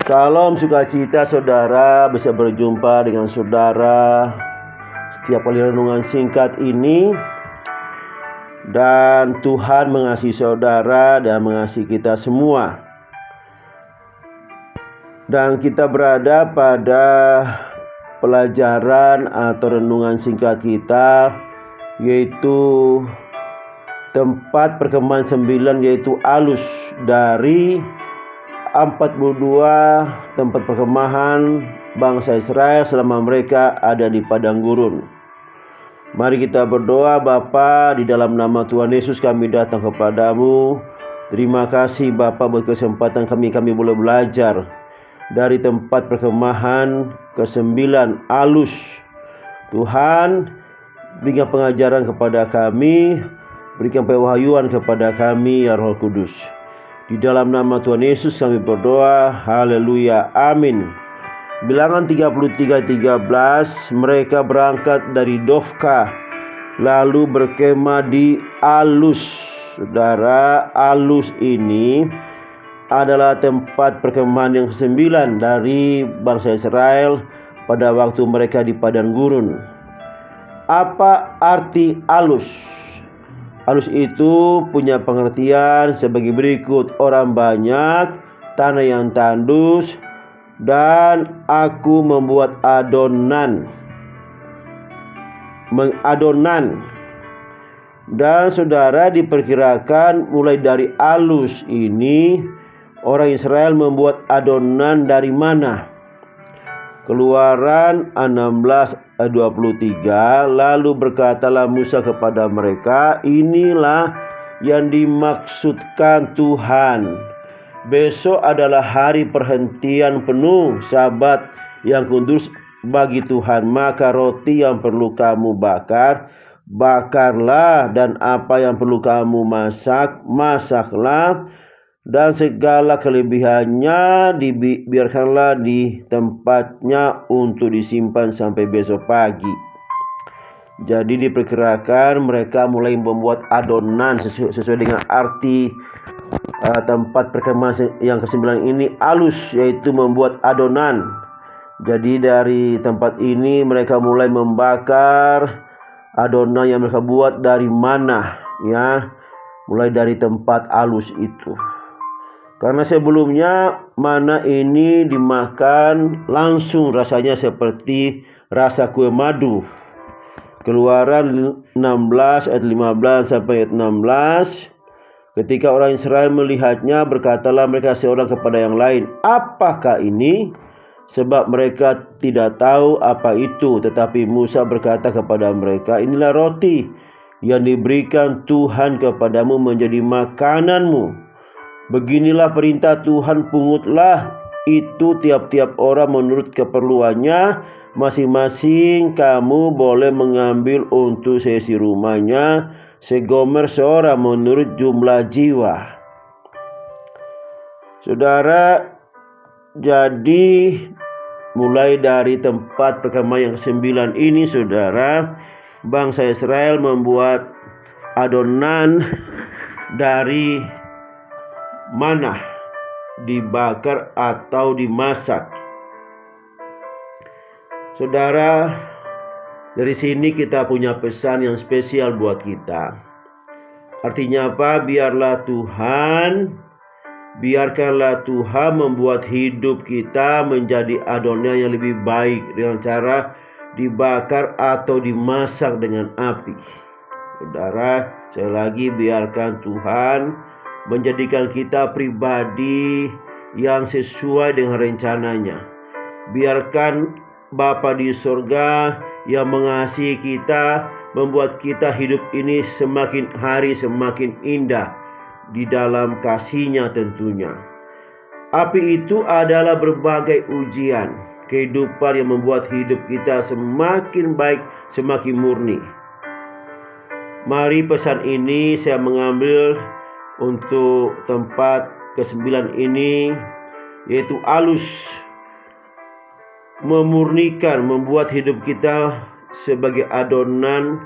Salam sukacita saudara, bisa berjumpa dengan saudara setiap kali renungan singkat ini. Dan Tuhan mengasihi saudara dan mengasihi kita semua. Dan kita berada pada pelajaran atau renungan singkat kita, yaitu tempat perkemahan 9, yaitu Alus, dari 42 tempat perkemahan bangsa Israel selama mereka ada di padang gurun. Mari kita berdoa. Bapa, di dalam nama Tuhan Yesus kami datang kepadamu. Terima kasih Bapa buat kesempatan kami boleh belajar dari tempat perkemahan ke-9 Alus. Tuhan, berikan pengajaran kepada kami, berikan pewahyuan kepada kami ya Roh Kudus. Di dalam nama Tuhan Yesus kami berdoa. Haleluya. Amin. Bilangan 33:13, mereka berangkat dari Dofka lalu berkemah di Alus. Saudara, Alus ini adalah tempat perkemahan yang ke-9 dari bangsa Israel pada waktu mereka di padang gurun. Apa arti Alus? Alus itu punya pengertian sebagai berikut: orang banyak, tanah yang tandus, dan aku membuat adonan. Mengadonan. Dan saudara, diperkirakan mulai dari Alus ini orang Israel membuat adonan dari mana? Keluaran 16:23, lalu berkatalah Musa kepada mereka, inilah yang dimaksudkan Tuhan. Besok adalah hari perhentian penuh, Sabat yang kudus bagi Tuhan. Maka roti yang perlu kamu bakar, bakarlah, dan apa yang perlu kamu masak, masaklah, dan segala kelebihannya dibiarkanlah di tempatnya untuk disimpan sampai besok pagi. Jadi diperkirakan mereka mulai membuat adonan sesuai dengan arti tempat perkemahan yang ke-9 ini, Alus, yaitu membuat adonan. Jadi dari tempat ini mereka mulai membakar adonan yang mereka buat dari mana, ya, mulai dari tempat Alus itu. Karena sebelumnya mana ini dimakan langsung, rasanya seperti rasa kue madu. Keluaran 16:15 sampai 16. Ketika orang Israel melihatnya, berkatalah mereka seorang kepada yang lain, apakah ini? Sebab mereka tidak tahu apa itu. Tetapi Musa berkata kepada mereka, inilah roti yang diberikan Tuhan kepadamu menjadi makananmu. Beginilah perintah Tuhan, pungutlah itu tiap-tiap orang menurut keperluannya. Masing-masing kamu boleh mengambil untuk seisi rumahnya segomer seorang menurut jumlah jiwa. Saudara, jadi mulai dari tempat perkemahan yang ke-9 ini, saudara, bangsa Israel membuat adonan dari mana? Dibakar atau dimasak. Saudara, dari sini kita punya pesan yang spesial buat kita. Artinya apa? Biarkanlah Tuhan membuat hidup kita menjadi adonan yang lebih baik dengan cara dibakar atau dimasak dengan api. Saudara, sekali lagi, biarkan Tuhan menjadikan kita pribadi yang sesuai dengan rencananya. Biarkan Bapa di surga yang mengasihi kita membuat kita hidup ini semakin hari semakin indah di dalam kasih-Nya tentunya. Api itu adalah berbagai ujian kehidupan yang membuat hidup kita semakin baik, semakin murni. Mari pesan ini saya mengambil untuk tempat ke-9 ini, yaitu Alus. Memurnikan, membuat hidup kita sebagai adonan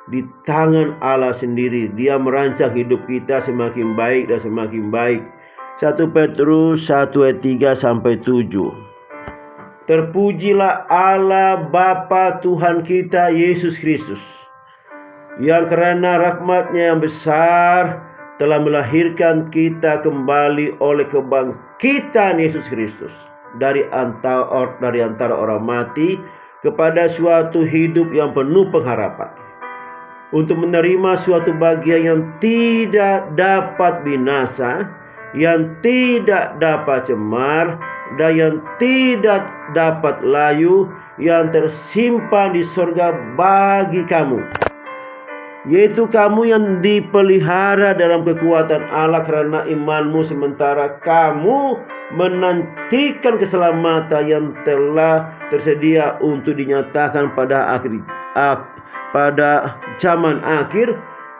di tangan Allah sendiri. Dia merancang hidup kita semakin baik dan semakin baik. 1 Petrus 1 ayat 3 sampai 7. Terpujilah Allah Bapa Tuhan kita Yesus Kristus, yang karena rahmat-Nya yang besar telah melahirkan kita kembali oleh kebangkitan Yesus Kristus dari antara orang mati kepada suatu hidup yang penuh pengharapan, untuk menerima suatu bagian yang tidak dapat binasa, yang tidak dapat cemar, dan yang tidak dapat layu, yang tersimpan di sorga bagi kamu, yaitu kamu yang dipelihara dalam kekuatan Allah karena imanmu, sementara kamu menantikan keselamatan yang telah tersedia untuk dinyatakan pada zaman akhir.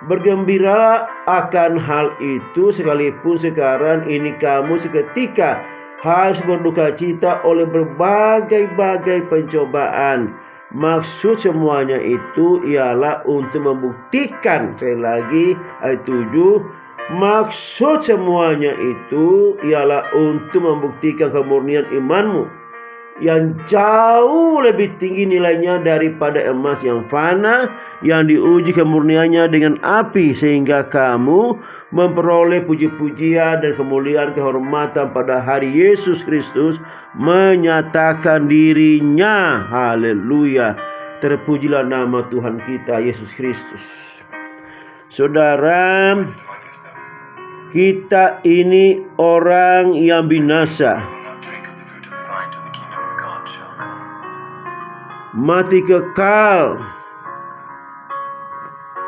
Bergembiralah akan hal itu, sekalipun sekarang ini kamu seketika harus berduka cita oleh berbagai-bagai pencobaan. Maksud semuanya itu ialah untuk membuktikan, sekali lagi ayat 7, maksud semuanya itu ialah untuk membuktikan kemurnian imanmu yang jauh lebih tinggi nilainya daripada emas yang fana, yang diuji kemurniannya dengan api, sehingga kamu memperoleh puji-pujian dan kemuliaan kehormatan pada hari Yesus Kristus menyatakan dirinya. Haleluya. Terpujilah nama Tuhan kita Yesus Kristus. Saudara, kita ini orang yang binasa, mati kekal,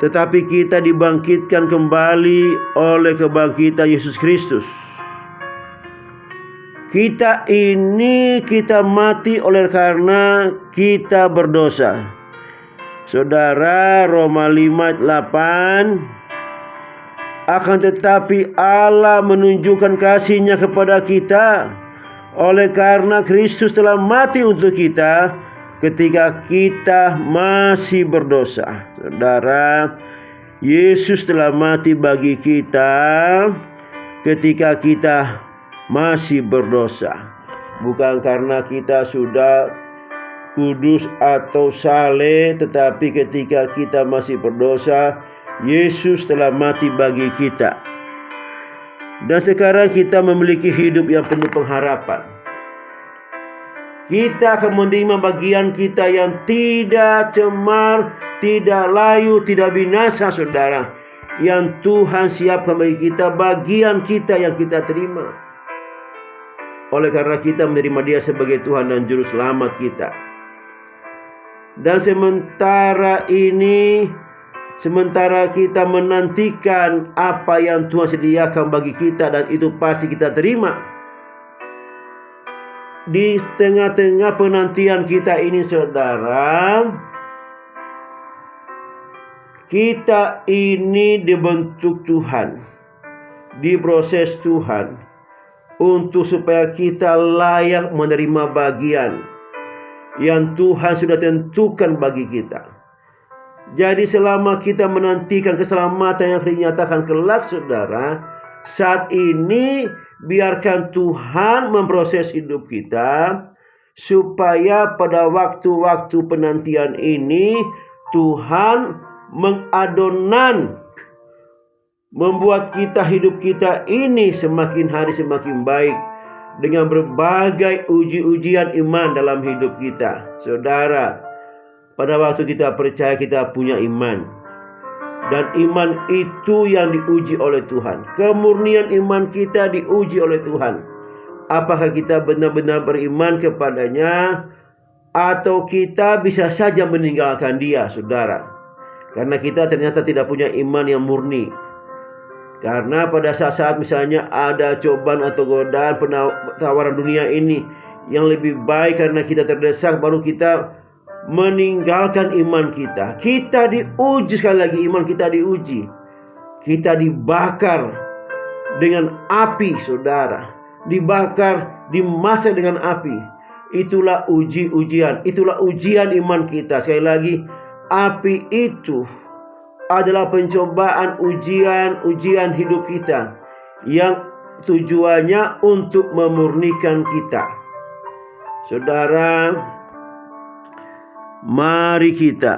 tetapi kita dibangkitkan kembali oleh kebangkitan Yesus Kristus. Kita mati oleh karena kita berdosa. Saudara, Roma 5:8, akan tetapi Allah menunjukkan kasih-Nya kepada kita oleh karena Kristus telah mati untuk kita ketika kita masih berdosa. Saudara, Yesus telah mati bagi kita ketika kita masih berdosa. Bukan karena kita sudah kudus atau saleh, tetapi ketika kita masih berdosa, Yesus telah mati bagi kita. Dan sekarang kita memiliki hidup yang penuh pengharapan. Kita akan menerima bagian kita yang tidak cemar, tidak layu, tidak binasa, saudara. Yang Tuhan siapkan bagi kita, bagian kita yang kita terima. Oleh karena kita menerima Dia sebagai Tuhan dan Juru Selamat kita. Dan sementara kita menantikan apa yang Tuhan sediakan bagi kita, dan itu pasti kita terima. Di tengah-tengah penantian kita ini, saudara, kita ini dibentuk Tuhan, diproses Tuhan, untuk supaya kita layak menerima bagian yang Tuhan sudah tentukan bagi kita. Jadi selama kita menantikan keselamatan yang dinyatakan kelak, saudara, saat ini biarkan Tuhan memproses hidup kita, supaya pada waktu-waktu penantian ini Tuhan mengadonan, membuat hidup kita ini semakin hari semakin baik, dengan berbagai uji-ujian iman dalam hidup kita. Saudara, pada waktu kita percaya, kita punya iman, dan iman itu yang diuji oleh Tuhan. Kemurnian iman kita diuji oleh Tuhan. Apakah kita benar-benar beriman kepada-Nya, atau kita bisa saja meninggalkan Dia, saudara. Karena kita ternyata tidak punya iman yang murni. Karena pada saat-saat misalnya ada cobaan atau godaan tawaran dunia ini yang lebih baik, karena kita terdesak, baru kita meninggalkan iman kita. Kita diuji, sekali lagi iman kita diuji. Kita dibakar dengan api, saudara. Dibakar, dimasak dengan api. Itulah ujian, itulah ujian iman kita. Sekali lagi, api itu adalah pencobaan, ujian hidup kita yang tujuannya untuk memurnikan kita. Saudara, mari kita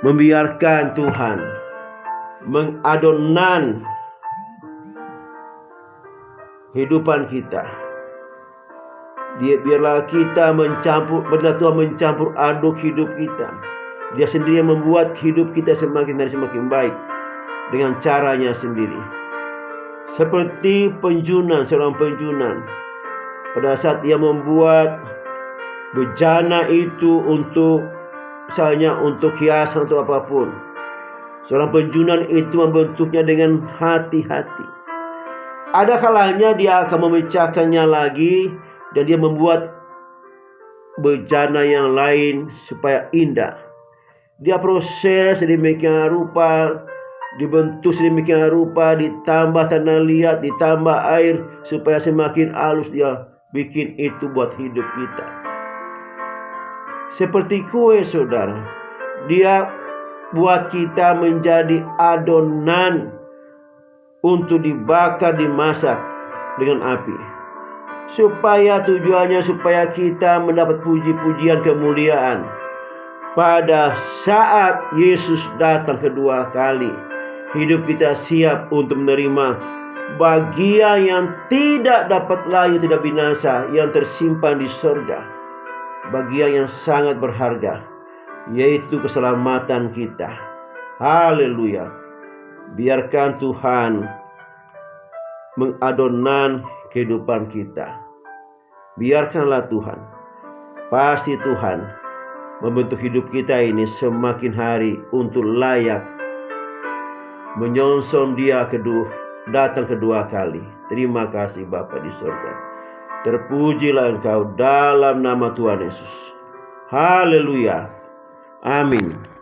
membiarkan Tuhan mengadonan kehidupan kita. Biarlah kita biarlah Tuhan mencampur aduk hidup kita. Dia sendiri yang membuat hidup kita semakin hari semakin baik dengan caranya sendiri. Seperti seorang penjunan, pada saat ia membuat bejana itu misalnya untuk hiasan atau apapun, seorang penjunan itu membentuknya dengan hati-hati. Ada kalanya dia akan memecahkannya lagi dan dia membuat bejana yang lain supaya indah. Dia proses sedemikian rupa, dibentuk sedemikian rupa, ditambah tanah liat, ditambah air supaya semakin halus. Dia bikin itu buat hidup kita. Seperti kue, saudara, dia buat kita menjadi adonan untuk dibakar, dimasak dengan api. Tujuannya supaya kita mendapat puji-pujian kemuliaan pada saat Yesus datang kedua kali. Hidup kita siap untuk menerima bagian yang tidak dapat layu, tidak binasa, yang tersimpan di surga. Bagian yang sangat berharga, yaitu keselamatan kita. Haleluya. Biarkan Tuhan mengadonan kehidupan kita. Biarkanlah Tuhan. Pasti Tuhan membentuk hidup kita ini semakin hari untuk layak menyongsong Dia datang kedua kali. Terima kasih Bapa di surga. Terpujilah Engkau dalam nama Tuhan Yesus. Haleluya. Amin.